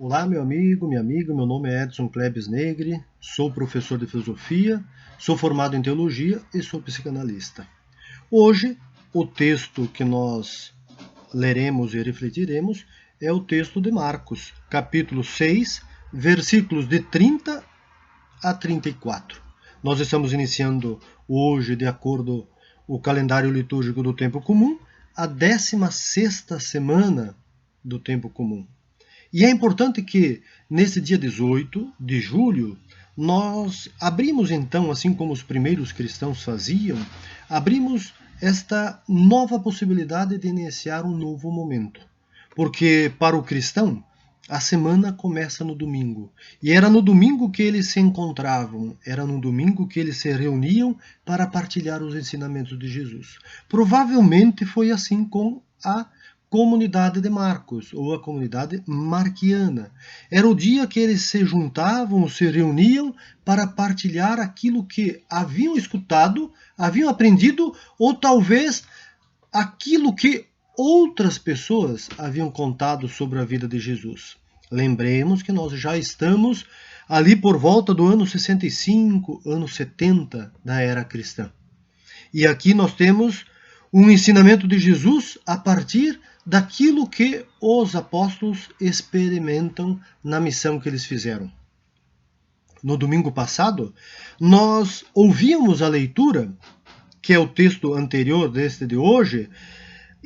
Olá, meu amigo, minha amiga, meu nome é Edson Klebs Negri, sou professor de filosofia, sou formado em teologia e sou psicanalista. Hoje, o texto que nós leremos e refletiremos é o texto de Marcos, capítulo 6, versículos de 30 a 34. Nós estamos iniciando hoje, de acordo com o calendário litúrgico do tempo comum, a 16ª semana do tempo comum. E é importante que, nesse dia 18 de julho, nós abrimos então, assim como os primeiros cristãos faziam, abrimos esta nova possibilidade de iniciar um novo momento. Porque para o cristão, a semana começa no domingo. E era no domingo que eles se encontravam, era no domingo que eles se reuniam para partilhar os ensinamentos de Jesus. Provavelmente foi assim com a comunidade de Marcos, ou a comunidade marquiana. Era o dia que eles se juntavam, se reuniam para partilhar aquilo que haviam escutado, haviam aprendido, ou talvez aquilo que outras pessoas haviam contado sobre a vida de Jesus. Lembremos que nós já estamos ali por volta do ano 65, ano 70 da era cristã. E aqui nós temos um ensinamento de Jesus a partir daquilo que os apóstolos experimentam na missão que eles fizeram. No domingo passado, nós ouvíamos a leitura, que é o texto anterior deste de hoje,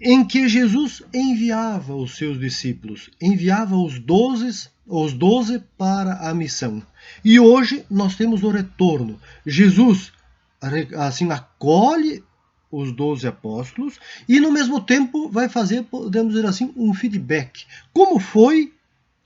em que Jesus enviava os seus discípulos, enviava os 12 para a missão. E hoje nós temos o retorno. Jesus assim acolhe os 12 apóstolos e no mesmo tempo vai fazer, podemos dizer assim, um feedback. Como foi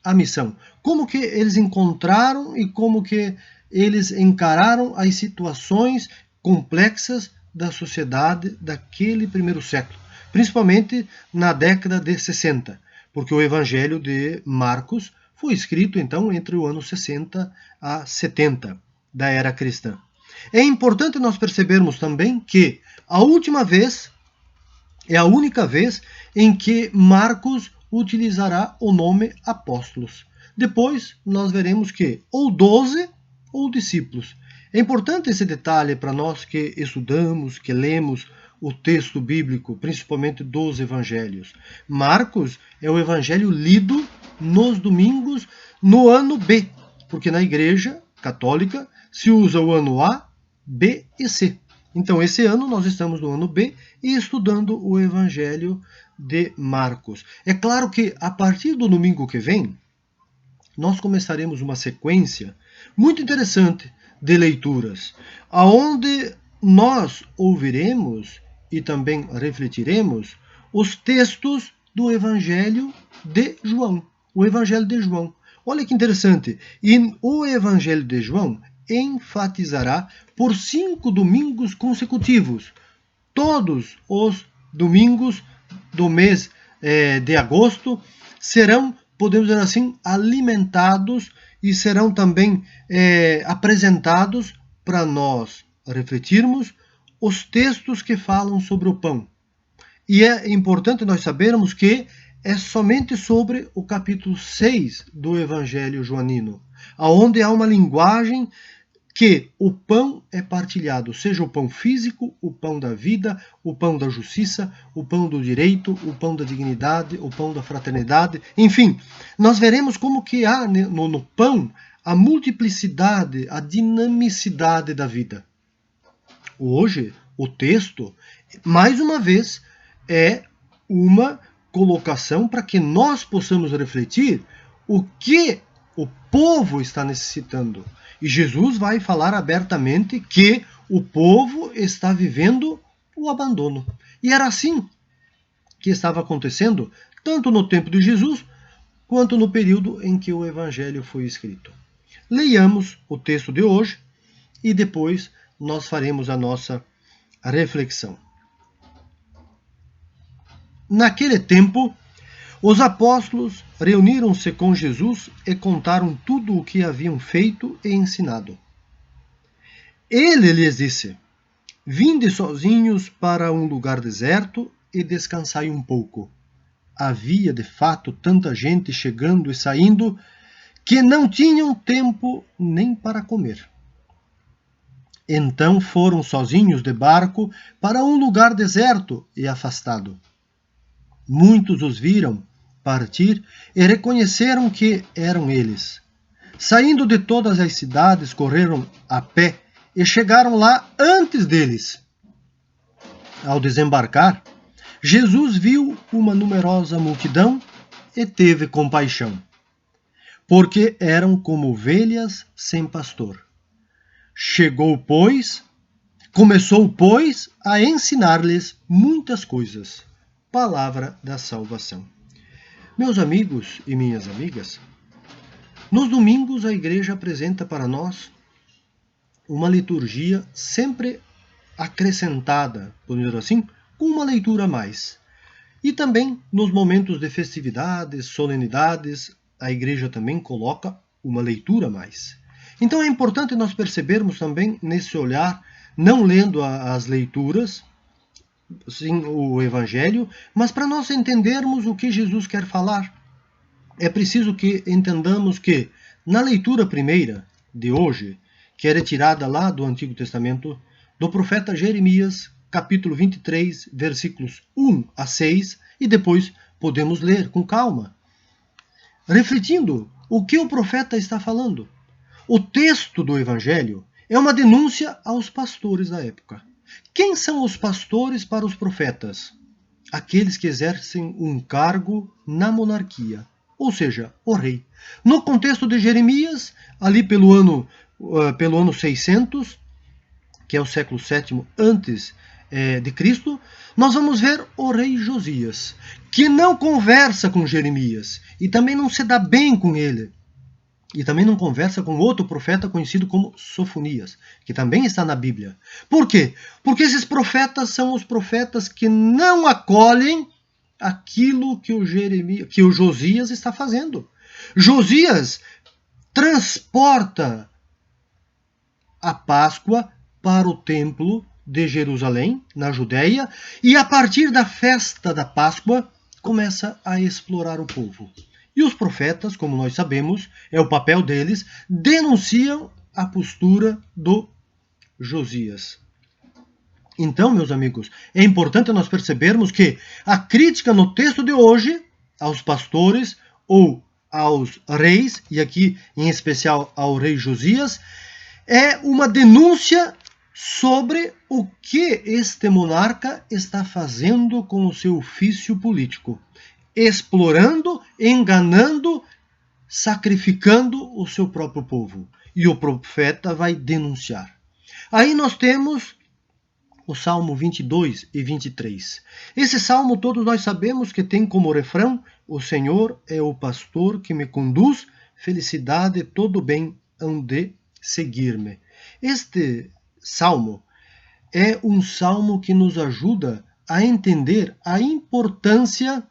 a missão? Como que eles encontraram e como que eles encararam as situações complexas da sociedade daquele primeiro século, principalmente na década de 60, porque o Evangelho de Marcos foi escrito então entre o ano 60 a 70 da era cristã. É importante nós percebermos também que a última vez é a única vez em que Marcos utilizará o nome apóstolos. Depois nós veremos que ou 12 ou discípulos. É importante esse detalhe para nós que estudamos, que lemos o texto bíblico, principalmente dos evangelhos. Marcos é o evangelho lido nos domingos no ano B, porque na igreja católica se usa o ano A, B e C. Então, esse ano nós estamos no ano B e estudando o Evangelho de Marcos. É claro que a partir do domingo que vem, nós começaremos uma sequência muito interessante de leituras, aonde nós ouviremos e também refletiremos os textos do Evangelho de João. O Evangelho de João. Olha que interessante. E o Evangelho de João enfatizará por 5 domingos consecutivos. Todos os domingos do mês de agosto serão, podemos dizer assim, alimentados e serão também apresentados para nós refletirmos os textos que falam sobre o pão. E é importante nós sabermos que é somente sobre o capítulo 6 do Evangelho joanino, onde há uma linguagem que o pão é partilhado, seja o pão físico, o pão da vida, o pão da justiça, o pão do direito, o pão da dignidade, o pão da fraternidade, enfim, nós veremos como que há no pão a multiplicidade, a dinamicidade da vida. Hoje, o texto, mais uma vez, é uma colocação para que nós possamos refletir o que o povo está necessitando. E Jesus vai falar abertamente que o povo está vivendo o abandono. E era assim que estava acontecendo, tanto no tempo de Jesus, quanto no período em que o Evangelho foi escrito. Leiamos o texto de hoje e depois nós faremos a nossa reflexão. Naquele tempo, os apóstolos reuniram-se com Jesus e contaram tudo o que haviam feito e ensinado. Ele lhes disse: Vinde sozinhos para um lugar deserto e descansai um pouco. Havia, de fato, tanta gente chegando e saindo que não tinham tempo nem para comer. Então foram sozinhos de barco para um lugar deserto e afastado. Muitos os viram partir e reconheceram que eram eles. Saindo de todas as cidades, correram a pé e chegaram lá antes deles. Ao desembarcar, Jesus viu uma numerosa multidão e teve compaixão, porque eram como ovelhas sem pastor. Começou, pois, a ensinar-lhes muitas coisas. Palavra da salvação. Meus amigos e minhas amigas, nos domingos a igreja apresenta para nós uma liturgia sempre acrescentada, podemos dizer assim, com uma leitura a mais. E também nos momentos de festividades, solenidades, a igreja também coloca uma leitura a mais. Então é importante nós percebermos também nesse olhar, não lendo as leituras, sim, o Evangelho, mas para nós entendermos o que Jesus quer falar. É preciso que entendamos que na leitura primeira de hoje, que é retirada lá do Antigo Testamento, do profeta Jeremias, capítulo 23, versículos 1 a 6, e depois podemos ler com calma, refletindo o que o profeta está falando. O texto do Evangelho é uma denúncia aos pastores da época. Quem são os pastores para os profetas? Aqueles que exercem um cargo na monarquia, ou seja, o rei. No contexto de Jeremias, ali pelo ano 600, que é o século VII antes de Cristo, nós vamos ver o rei Josias, que não conversa com Jeremias e também não se dá bem com ele. E também não conversa com outro profeta conhecido como Sofonias, que também está na Bíblia. Por quê? Porque esses profetas são os profetas que não acolhem aquilo que o Josias está fazendo. Josias transporta a Páscoa para o templo de Jerusalém, na Judéia, e a partir da festa da Páscoa começa a explorar o povo. E os profetas, como nós sabemos, é o papel deles, denunciam a postura do Josias. Então, meus amigos, é importante nós percebermos que a crítica no texto de hoje aos pastores ou aos reis, e aqui em especial ao rei Josias, é uma denúncia sobre o que este monarca está fazendo com o seu ofício político. Explorando, enganando, sacrificando o seu próprio povo. E o profeta vai denunciar. Aí nós temos o Salmo 22 e 23. Esse salmo todos nós sabemos que tem como refrão: o Senhor é o pastor que me conduz, felicidade e todo bem hão de seguir-me. Este salmo é um salmo que nos ajuda a entender a importância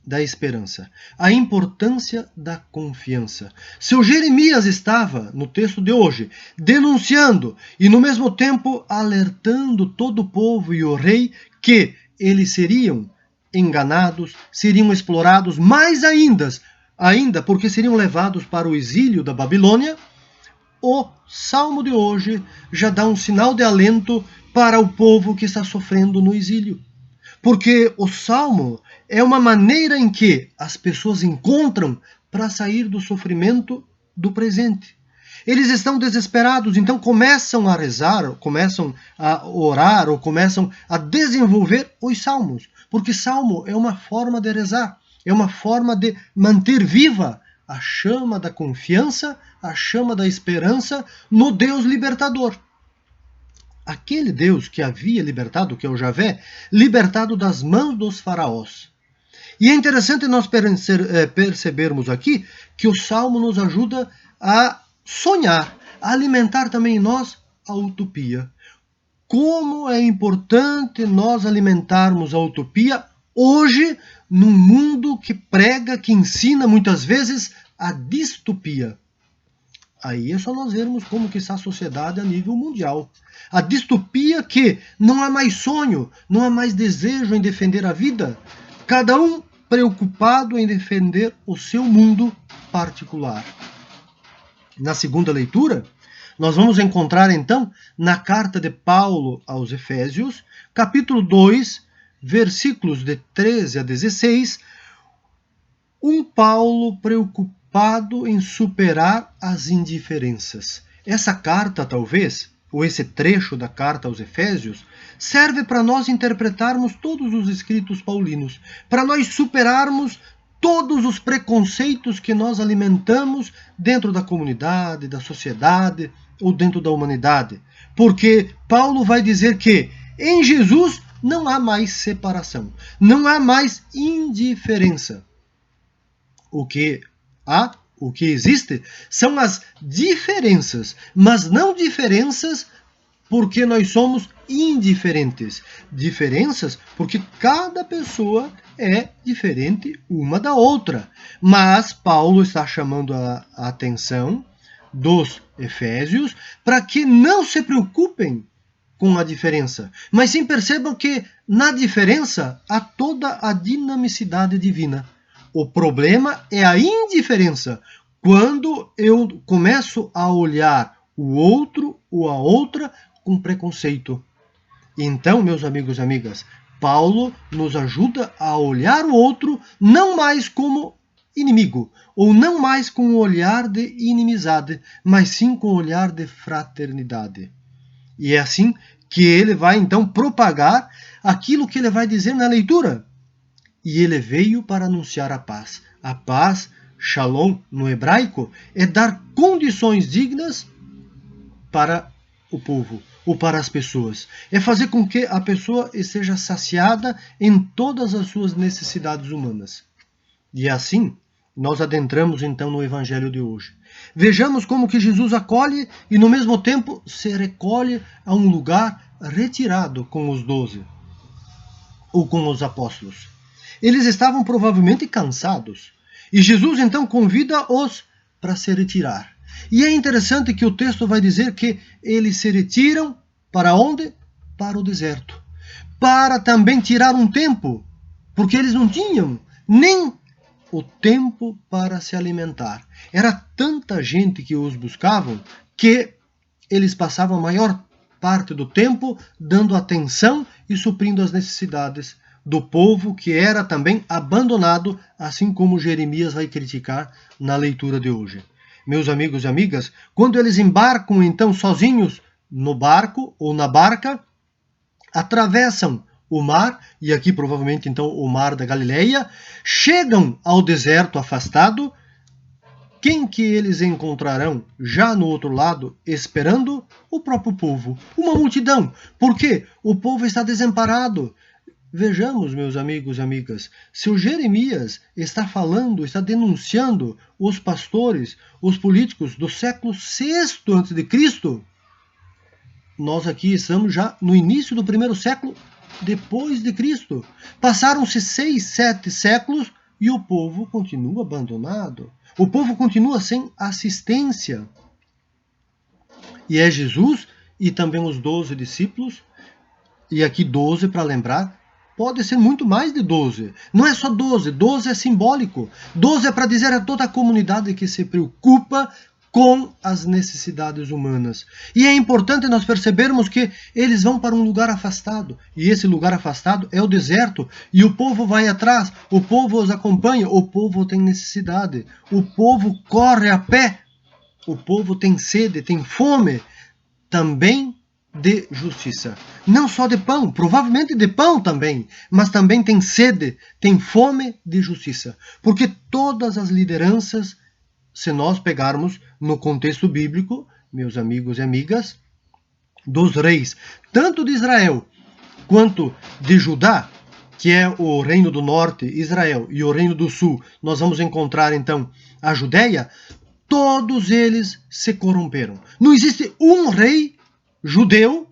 da esperança, a importância da confiança. Se o Jeremias estava, no texto de hoje, denunciando e no mesmo tempo alertando todo o povo e o rei que eles seriam enganados, seriam explorados, mais ainda porque seriam levados para o exílio da Babilônia, o salmo de hoje já dá um sinal de alento para o povo que está sofrendo no exílio. Porque o salmo é uma maneira em que as pessoas encontram para sair do sofrimento do presente. Eles estão desesperados, então começam a rezar, começam a orar ou começam a desenvolver os salmos. Porque salmo é uma forma de rezar, é uma forma de manter viva a chama da confiança, a chama da esperança no Deus libertador. Aquele Deus que havia libertado, que é o Javé, libertado das mãos dos faraós. E é interessante nós percebermos aqui que o Salmo nos ajuda a sonhar, a alimentar também em nós a utopia. Como é importante nós alimentarmos a utopia hoje, num mundo que prega, que ensina muitas vezes a distopia. Aí é só nós vermos como que está a sociedade a nível mundial. A distopia que não há mais sonho, não há mais desejo em defender a vida. Cada um preocupado em defender o seu mundo particular. Na segunda leitura, nós vamos encontrar então na carta de Paulo aos Efésios, capítulo 2, versículos de 13 a 16, um Paulo preocupado em superar as indiferenças. Essa carta, talvez, ou esse trecho da carta aos Efésios, serve para nós interpretarmos todos os escritos paulinos, para nós superarmos todos os preconceitos que nós alimentamos dentro da comunidade, da sociedade ou dentro da humanidade. Porque Paulo vai dizer que em Jesus não há mais separação, não há mais indiferença. O que existe são as diferenças, mas não diferenças porque nós somos indiferentes. Diferenças porque cada pessoa é diferente uma da outra. Mas Paulo está chamando a atenção dos Efésios para que não se preocupem com a diferença, mas sim percebam que na diferença há toda a dinamicidade divina. O problema é a indiferença, quando eu começo a olhar o outro ou a outra com preconceito. Então, meus amigos e amigas, Paulo nos ajuda a olhar o outro não mais como inimigo, ou não mais com um olhar de inimizade, mas sim com um olhar de fraternidade. E é assim que ele vai então propagar aquilo que ele vai dizer na leitura. E ele veio para anunciar a paz. A paz, shalom, no hebraico, é dar condições dignas para o povo, ou para as pessoas. É fazer com que a pessoa esteja saciada em todas as suas necessidades humanas. E assim, nós adentramos então no Evangelho de hoje. Vejamos como que Jesus acolhe e no mesmo tempo se recolhe a um lugar retirado com os 12, ou com os apóstolos. Eles estavam provavelmente cansados. E Jesus então convida-os para se retirar. E é interessante que o texto vai dizer que eles se retiram para onde? Para o deserto. Para também tirar um tempo. Porque eles não tinham nem o tempo para se alimentar. Era tanta gente que os buscavam que eles passavam a maior parte do tempo dando atenção e suprindo as necessidades do povo que era também abandonado, assim como Jeremias vai criticar na leitura de hoje. Meus amigos e amigas, quando eles embarcam então sozinhos no barco ou na barca, atravessam o mar, e aqui provavelmente então o mar da Galileia, chegam ao deserto afastado, quem que eles encontrarão já no outro lado, esperando? O próprio povo, uma multidão. Por quê? O povo está desamparado. Vejamos, meus amigos e amigas, se o Jeremias está falando, está denunciando os pastores, os políticos do século VI a.C., nós aqui estamos já no início do primeiro século depois de Cristo. Passaram-se 6, 7 séculos e o povo continua abandonado. O povo continua sem assistência. E é Jesus e também os 12 discípulos, e aqui 12 para lembrar, pode ser muito mais de 12. Não é só 12, 12 é simbólico. 12 é para dizer a toda a comunidade que se preocupa com as necessidades humanas. E é importante nós percebermos que eles vão para um lugar afastado. E esse lugar afastado é o deserto. E o povo vai atrás, o povo os acompanha, o povo tem necessidade. O povo corre a pé. O povo tem sede, tem fome. Também de justiça. Não só de pão, provavelmente de pão também, mas também tem sede, tem fome de justiça. Porque todas as lideranças, se nós pegarmos no contexto bíblico, meus amigos e amigas, dos reis, tanto de Israel quanto de Judá, que é o reino do norte, Israel, e o reino do sul, nós vamos encontrar então a Judéia, todos eles se corromperam. Não existe um rei judeu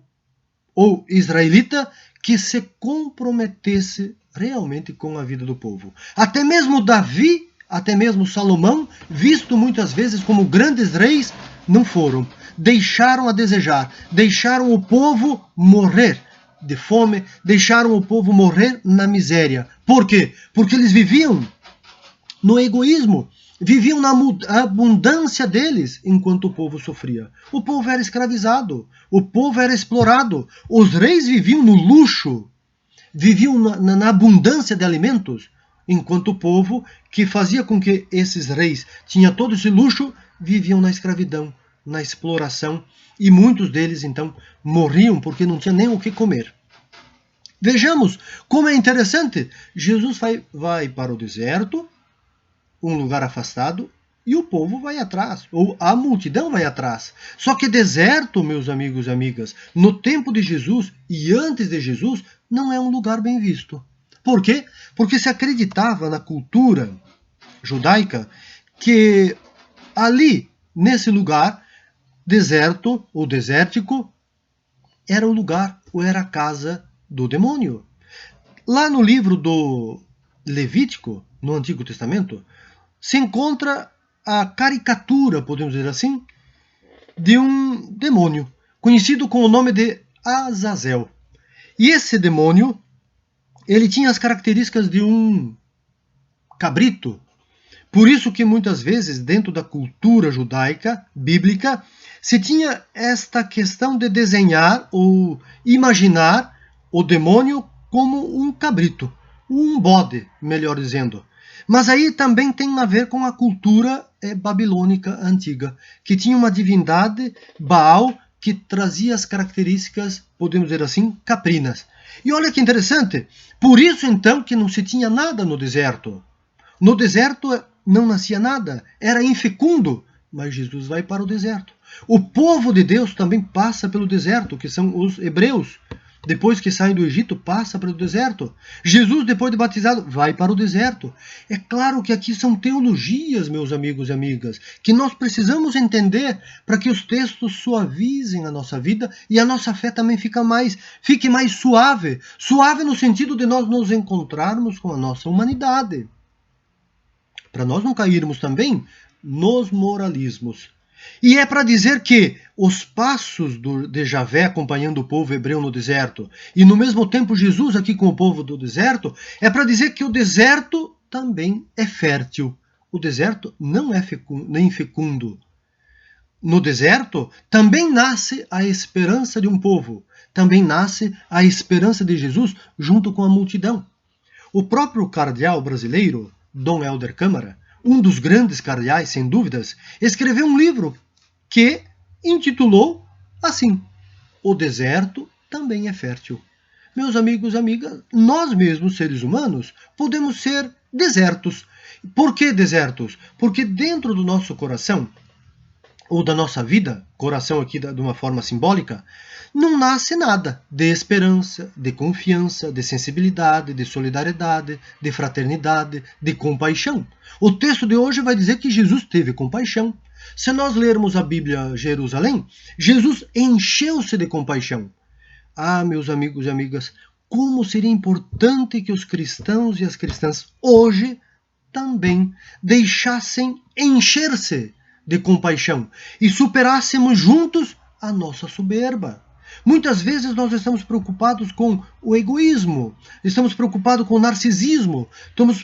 ou israelita que se comprometesse realmente com a vida do povo. Até mesmo Davi, até mesmo Salomão, visto muitas vezes como grandes reis, não foram. Deixaram a desejar, deixaram o povo morrer de fome, deixaram o povo morrer na miséria. Por quê? Porque eles viviam no egoísmo. viviam na abundância deles enquanto o povo sofria. O povo era escravizado, o povo era explorado, os reis viviam no luxo, viviam na abundância de alimentos, enquanto o povo, que fazia com que esses reis tinham todo esse luxo, viviam na escravidão, na exploração, e muitos deles então morriam porque não tinham nem o que comer. Vejamos como é interessante. Jesus vai para o deserto, um lugar afastado, e o povo vai atrás, ou a multidão vai atrás. Só que deserto, meus amigos e amigas, no tempo de Jesus e antes de Jesus, não é um lugar bem visto. Por quê? Porque se acreditava na cultura judaica que ali, nesse lugar, deserto ou desértico, era o lugar ou era a casa do demônio. Lá no livro do Levítico, no Antigo Testamento, se encontra a caricatura, podemos dizer assim, de um demônio, conhecido com o nome de Azazel. E esse demônio, ele tinha as características de um cabrito. Por isso que muitas vezes, dentro da cultura judaica, bíblica, se tinha esta questão de desenhar ou imaginar o demônio como um cabrito, um bode, melhor dizendo. Mas aí também tem a ver com a cultura babilônica antiga, que tinha uma divindade, Baal, que trazia as características, podemos dizer assim, caprinas. E olha que interessante, por isso então que não se tinha nada no deserto. No deserto não nascia nada, era infecundo, mas Jesus vai para o deserto. O povo de Deus também passa pelo deserto, que são os hebreus. Depois que saem do Egito, passa para o deserto. Jesus, depois de batizado, vai para o deserto. É claro que aqui são teologias, meus amigos e amigas, que nós precisamos entender para que os textos suavizem a nossa vida e a nossa fé também fique mais suave. Suave no sentido de nós nos encontrarmos com a nossa humanidade. Para nós não cairmos também nos moralismos. E é para dizer que os passos de Javé acompanhando o povo hebreu no deserto, e no mesmo tempo Jesus aqui com o povo do deserto, é para dizer que o deserto também é fértil. O deserto não é nem fecundo. No deserto também nasce a esperança de um povo, também nasce a esperança de Jesus junto com a multidão. O próprio cardeal brasileiro, Dom Helder Câmara, um dos grandes cardeais, sem dúvidas, escreveu um livro que intitulou assim: O deserto também é fértil. Meus amigos e amigas, nós mesmos, seres humanos, podemos ser desertos. Por que desertos? Porque dentro do nosso coração, ou da nossa vida, coração aqui de uma forma simbólica, não nasce nada de esperança, de confiança, de sensibilidade, de solidariedade, de fraternidade, de compaixão. O texto de hoje vai dizer que Jesus teve compaixão. Se nós lermos a Bíblia Jerusalém, Jesus encheu-se de compaixão. Ah, meus amigos e amigas, como seria importante que os cristãos e as cristãs hoje também deixassem encher-se de compaixão e superássemos juntos a nossa soberba. Muitas vezes nós estamos preocupados com o egoísmo, estamos preocupados com o narcisismo,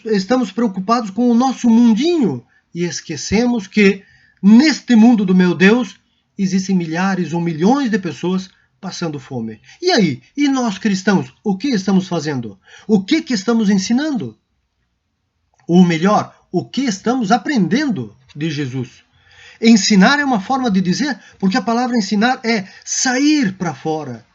estamos preocupados com o nosso mundinho e esquecemos que neste mundo do meu Deus existem milhares ou milhões de pessoas passando fome. E aí? E nós cristãos, o que estamos fazendo? O que estamos ensinando? Ou melhor, o que estamos aprendendo de Jesus? Ensinar é uma forma de dizer, porque a palavra ensinar é sair para fora.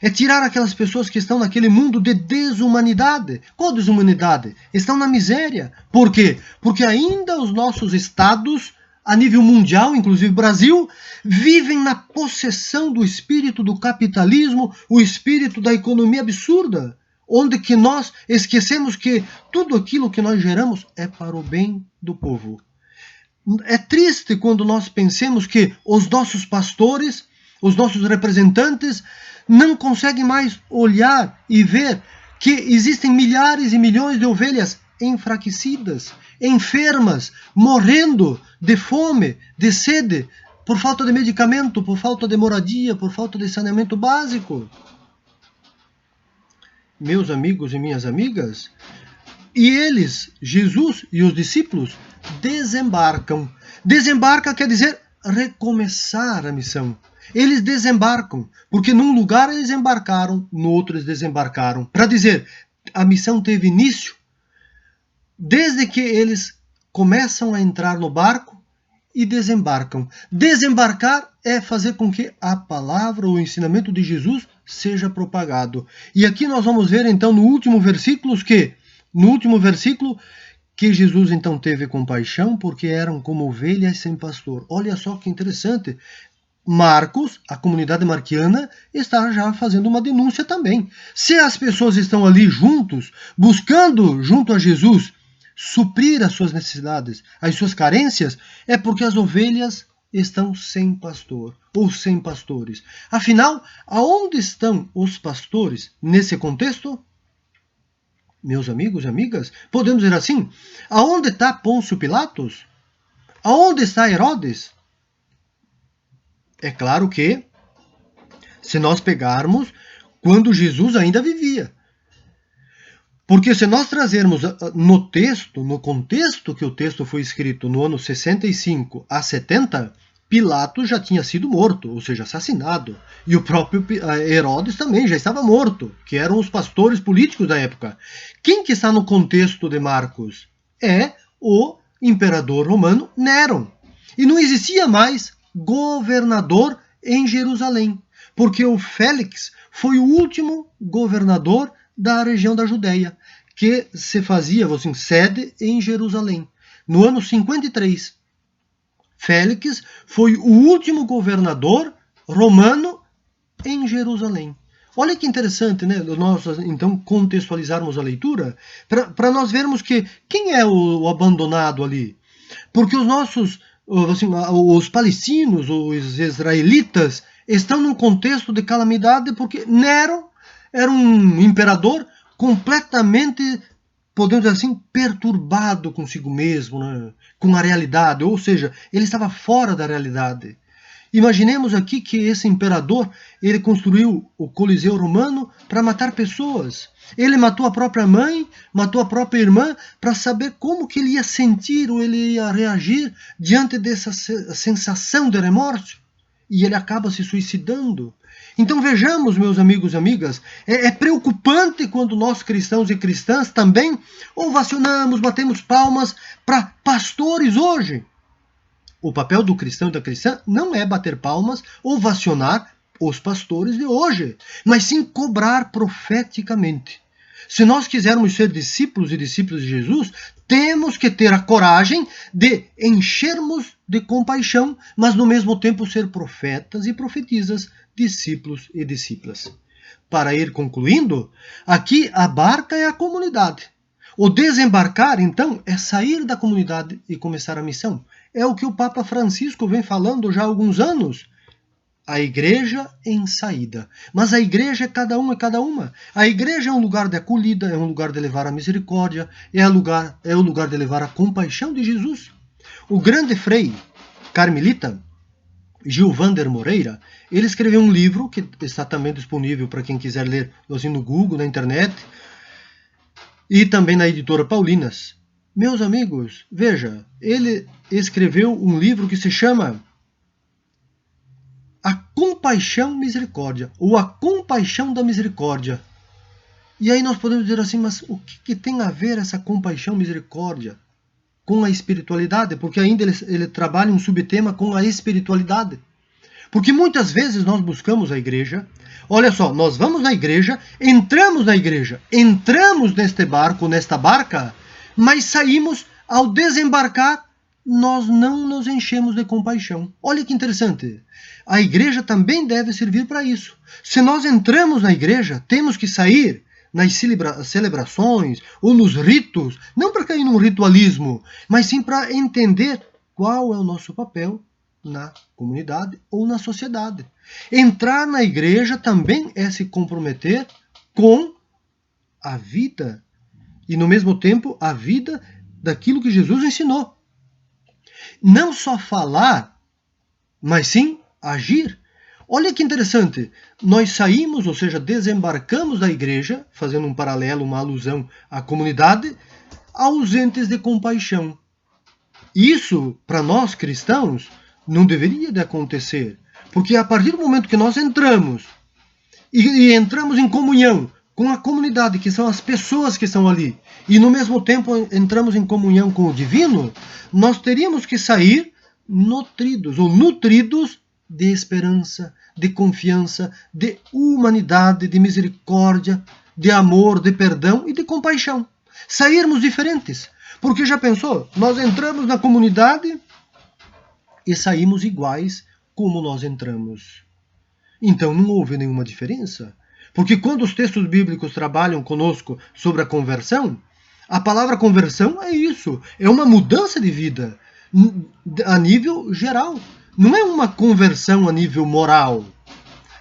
É tirar aquelas pessoas que estão naquele mundo de desumanidade. Qual desumanidade? Estão na miséria. Por quê? Porque ainda os nossos estados, a nível mundial, inclusive Brasil, vivem na possessão do espírito do capitalismo, o espírito da economia absurda, onde que nós esquecemos que tudo aquilo que nós geramos é para o bem do povo. É triste quando nós pensemos que os nossos pastores, os nossos representantes, não conseguem mais olhar e ver que existem milhares e milhões de ovelhas enfraquecidas, enfermas, morrendo de fome, de sede, por falta de medicamento, por falta de moradia, por falta de saneamento básico. Meus amigos e minhas amigas, e eles, Jesus e os discípulos, desembarcam. Desembarca quer dizer recomeçar a missão. Eles desembarcam, porque num lugar eles embarcaram, no outro eles desembarcaram. Para dizer, a missão teve início desde que eles começam a entrar no barco e desembarcam. Desembarcar é fazer com que a palavra, o ensinamento de Jesus seja propagado. E aqui nós vamos ver então no último versículo que Jesus então teve compaixão porque eram como ovelhas sem pastor. Olha só que interessante. Marcos, a comunidade marquiana, está já fazendo uma denúncia também. Se as pessoas estão ali juntos, buscando junto a Jesus suprir as suas necessidades, as suas carências, é porque as ovelhas estão sem pastor ou sem pastores. Afinal, aonde estão os pastores nesse contexto? Meus amigos e amigas, podemos dizer assim, aonde está Pôncio Pilatos? Aonde está Herodes? É claro que, se nós pegarmos quando Jesus ainda vivia. Porque se nós trazermos no texto, no contexto que o texto foi escrito no ano 65 a 70, Pilatos já tinha sido morto, ou seja, assassinado. E o próprio Herodes também já estava morto, que eram os pastores políticos da época. Quem que está no contexto de Marcos? É o imperador romano Nero. E não existia mais governador em Jerusalém, porque o Félix foi o último governador da região da Judéia, que se fazia assim, sede em Jerusalém. No ano 53, Félix foi o último governador romano em Jerusalém. Olha que interessante, né? Nós, então, contextualizarmos a leitura para nós vermos que quem é o abandonado ali? Porque os nossos, assim, os palestinos, os israelitas, estão num contexto de calamidade porque Nero era um imperador completamente, podemos dizer assim, perturbado consigo mesmo, né? Com a realidade, ou seja, ele estava fora da realidade. Imaginemos aqui que esse imperador, ele construiu o Coliseu Romano para matar pessoas. Ele matou a própria mãe, matou a própria irmã, para saber como que ele ia sentir ou ele ia reagir diante dessa sensação de remorso. E ele acaba se suicidando. Então vejamos, meus amigos e amigas, é preocupante quando nós cristãos e cristãs também ovacionamos, batemos palmas para pastores hoje. O papel do cristão e da cristã não é bater palmas, ovacionar os pastores de hoje, mas sim cobrar profeticamente. Se nós quisermos ser discípulos e discípulos de Jesus, temos que ter a coragem de enchermos de compaixão, mas no mesmo tempo ser profetas e profetisas, discípulos e discípulas. Para ir concluindo, aqui a barca é a comunidade. O desembarcar, então, é sair da comunidade e começar a missão. É o que o Papa Francisco vem falando já há alguns anos. A igreja em saída. Mas a igreja é cada um e cada uma. A igreja é um lugar de acolhida, é um lugar de levar a misericórdia, é o lugar de levar a compaixão de Jesus. O grande frei carmelita, Gilvander Moreira, ele escreveu um livro que está também disponível para quem quiser ler assim, no Google, na internet, e também na editora Paulinas. Meus amigos, veja, ele escreveu um livro que se chama A Compaixão Misericórdia, ou A Compaixão da Misericórdia. E aí nós podemos dizer assim, mas o que tem a ver essa compaixão misericórdia com a espiritualidade? Porque ainda ele trabalha um subtema com a espiritualidade. Porque muitas vezes nós buscamos a igreja, olha só, nós vamos na igreja, entramos neste barco, nesta barca, mas saímos, ao desembarcar, nós não nos enchemos de compaixão. Olha que interessante. A igreja também deve servir para isso. Se nós entramos na igreja, temos que sair nas celebrações ou nos ritos, não para cair num ritualismo, mas sim para entender qual é o nosso papel na comunidade ou na sociedade. Entrar na igreja também é se comprometer com a vida e, no mesmo tempo, a vida daquilo que Jesus ensinou. Não só falar, mas sim agir. Olha que interessante, nós saímos, ou seja, desembarcamos da igreja, fazendo um paralelo, uma alusão à comunidade, ausentes de compaixão. Isso, para nós cristãos, não deveria de acontecer. Porque a partir do momento que nós entramos e entramos em comunhão com a comunidade, que são as pessoas que estão ali, e no mesmo tempo entramos em comunhão com o divino, nós teríamos que sair nutridos de esperança, de confiança, de humanidade, de misericórdia, de amor, de perdão e de compaixão. Sairmos diferentes. Porque já pensou? Nós entramos na comunidade e saímos iguais como nós entramos. Então não houve nenhuma diferença. Porque quando os textos bíblicos trabalham conosco sobre a conversão, a palavra conversão é isso, é uma mudança de vida a nível geral. Não é uma conversão a nível moral,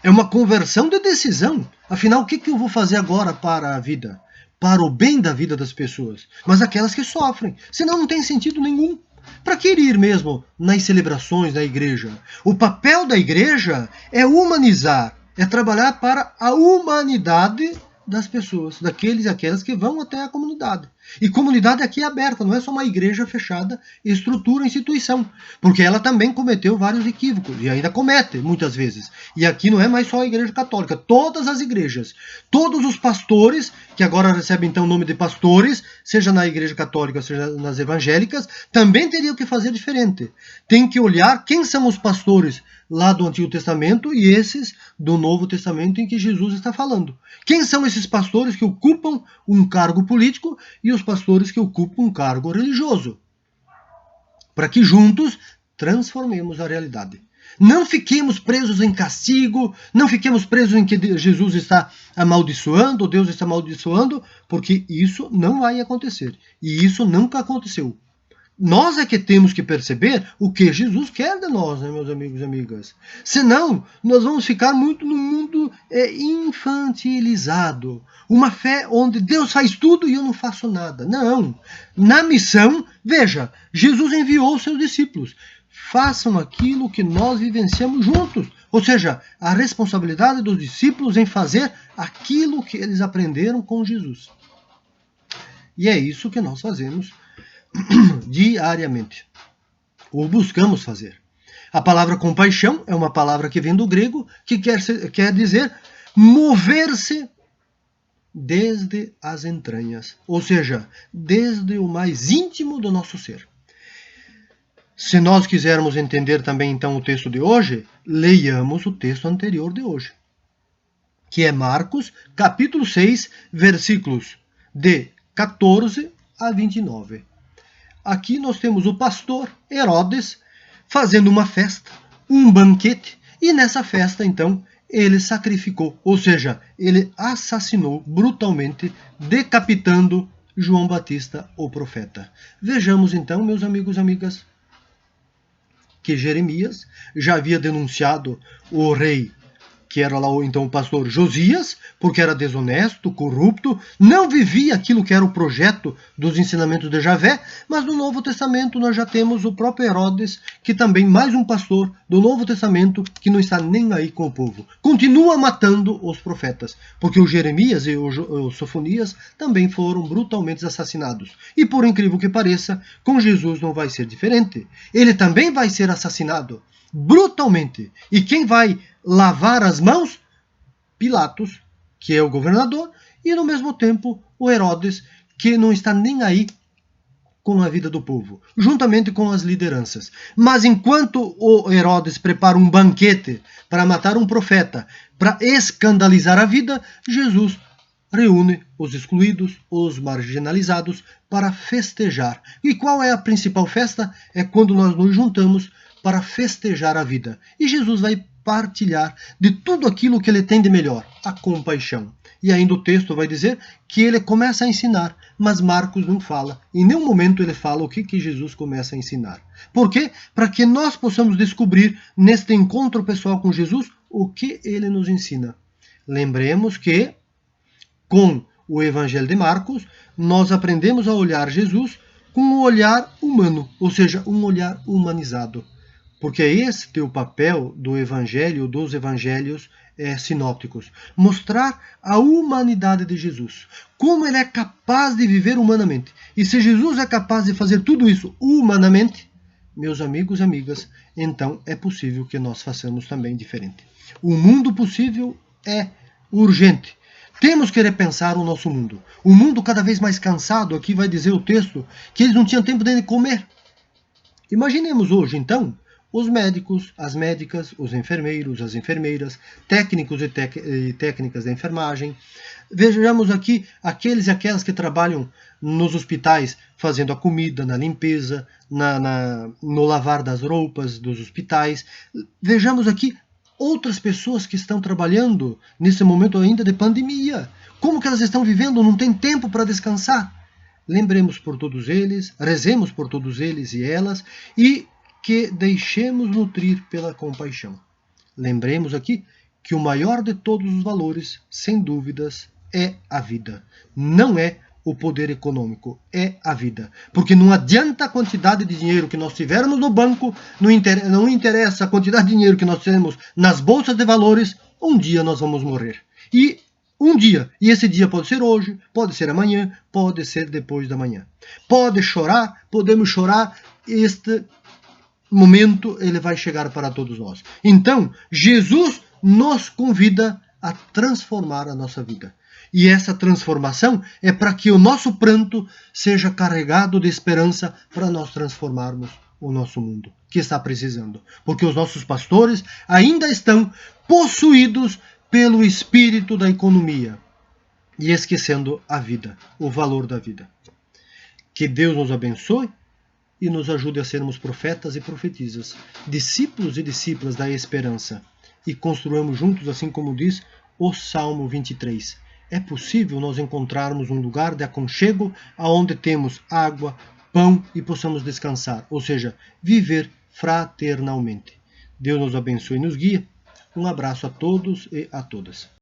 é uma conversão de decisão. Afinal, o que eu vou fazer agora para a vida? Para o bem da vida das pessoas, mas aquelas que sofrem. Senão não tem sentido nenhum. Para que ir mesmo nas celebrações da igreja? O papel da igreja é humanizar, é trabalhar para a humanidade das pessoas, daqueles e aquelas que vão até a comunidade. E comunidade aqui é aberta, não é só uma igreja fechada, estrutura, instituição. Porque ela também cometeu vários equívocos, e ainda comete, muitas vezes. E aqui não é mais só a igreja católica, todas as igrejas, todos os pastores, que agora recebem então o nome de pastores, seja na igreja católica, seja nas evangélicas, também teriam que fazer diferente. Tem que olhar quem são os pastores lá do Antigo Testamento e esses do Novo Testamento em que Jesus está falando. Quem são esses pastores que ocupam um cargo político e os pastores que ocupam um cargo religioso? Para que juntos transformemos a realidade. Não fiquemos presos em castigo, não fiquemos presos em que Jesus está amaldiçoando, ou Deus está amaldiçoando, porque isso não vai acontecer. E isso nunca aconteceu. Nós é que temos que perceber o que Jesus quer de nós, né, meus amigos e amigas? Senão, nós vamos ficar muito num mundo infantilizado. Uma fé onde Deus faz tudo e eu não faço nada. Não. Na missão, veja, Jesus enviou os seus discípulos. Façam aquilo que nós vivenciamos juntos. Ou seja, a responsabilidade dos discípulos em fazer aquilo que eles aprenderam com Jesus. E é isso que nós fazemos diariamente, ou buscamos fazer. A palavra compaixão é uma palavra que vem do grego, que quer dizer mover-se desde as entranhas, ou seja, desde o mais íntimo do nosso ser. Se nós quisermos entender também então o texto de hoje, leiamos o texto anterior de hoje, que é Marcos, capítulo 6, versículos de 14 a 29. Aqui nós temos o pastor Herodes fazendo uma festa, um banquete, e nessa festa, então, ele sacrificou, ou seja, ele assassinou brutalmente, decapitando João Batista, o profeta. Vejamos então, meus amigos e amigas, que Jeremias já havia denunciado o rei, que era lá então o pastor Josias, porque era desonesto, corrupto, não vivia aquilo que era o projeto dos ensinamentos de Javé, mas no Novo Testamento nós já temos o próprio Herodes, que também mais um pastor do Novo Testamento que não está nem aí com o povo. Continua matando os profetas, porque o Jeremias e o Sofonias também foram brutalmente assassinados. E por incrível que pareça, com Jesus não vai ser diferente. Ele também vai ser assassinado brutalmente. E quem vai lavar as mãos? Pilatos, que é o governador, e no mesmo tempo o Herodes, que não está nem aí com a vida do povo, juntamente com as lideranças. Mas enquanto o Herodes prepara um banquete para matar um profeta, para escandalizar a vida, Jesus reúne os excluídos, os marginalizados, para festejar. E qual é a principal festa? É quando nós nos juntamos para festejar a vida. E Jesus vai partilhar de tudo aquilo que ele tem de melhor, a compaixão. E ainda o texto vai dizer que ele começa a ensinar, mas Marcos não fala. Em nenhum momento ele fala o que Jesus começa a ensinar. Por quê? Para que nós possamos descobrir, neste encontro pessoal com Jesus, o que ele nos ensina. Lembremos que, com o Evangelho de Marcos, nós aprendemos a olhar Jesus com um olhar humano, ou seja, um olhar humanizado. Porque este é o papel do Evangelho, dos Evangelhos sinópticos. Mostrar a humanidade de Jesus. Como ele é capaz de viver humanamente. E se Jesus é capaz de fazer tudo isso humanamente, meus amigos e amigas, então é possível que nós façamos também diferente. O mundo possível é urgente. Temos que repensar o nosso mundo. O mundo cada vez mais cansado, aqui vai dizer o texto, que eles não tinham tempo nem de comer. Imaginemos hoje, então, os médicos, as médicas, os enfermeiros, as enfermeiras, técnicos e técnicas da enfermagem. Vejamos aqui aqueles e aquelas que trabalham nos hospitais fazendo a comida, na limpeza, no lavar das roupas dos hospitais. Vejamos aqui outras pessoas que estão trabalhando nesse momento ainda de pandemia. Como que elas estão vivendo? Não tem tempo para descansar. Lembremos por todos eles, rezemos por todos eles e elas e que deixemos nutrir pela compaixão. Lembremos aqui que o maior de todos os valores, sem dúvidas, é a vida. Não é o poder econômico, é a vida. Porque não adianta a quantidade de dinheiro que nós tivermos no banco, não interessa a quantidade de dinheiro que nós temos nas bolsas de valores, um dia nós vamos morrer. E esse dia pode ser hoje, pode ser amanhã, pode ser depois da manhã. Podemos chorar, este momento ele vai chegar para todos nós. Então, Jesus nos convida a transformar a nossa vida. E essa transformação é para que o nosso pranto seja carregado de esperança para nós transformarmos o nosso mundo, que está precisando. Porque os nossos pastores ainda estão possuídos pelo espírito da economia e esquecendo a vida, o valor da vida. Que Deus nos abençoe e nos ajude a sermos profetas e profetisas, discípulos e discípulas da esperança, e construamos juntos, assim como diz o Salmo 23. É possível nós encontrarmos um lugar de aconchego onde temos água, pão e possamos descansar, ou seja, viver fraternalmente. Deus nos abençoe e nos guie. Um abraço a todos e a todas.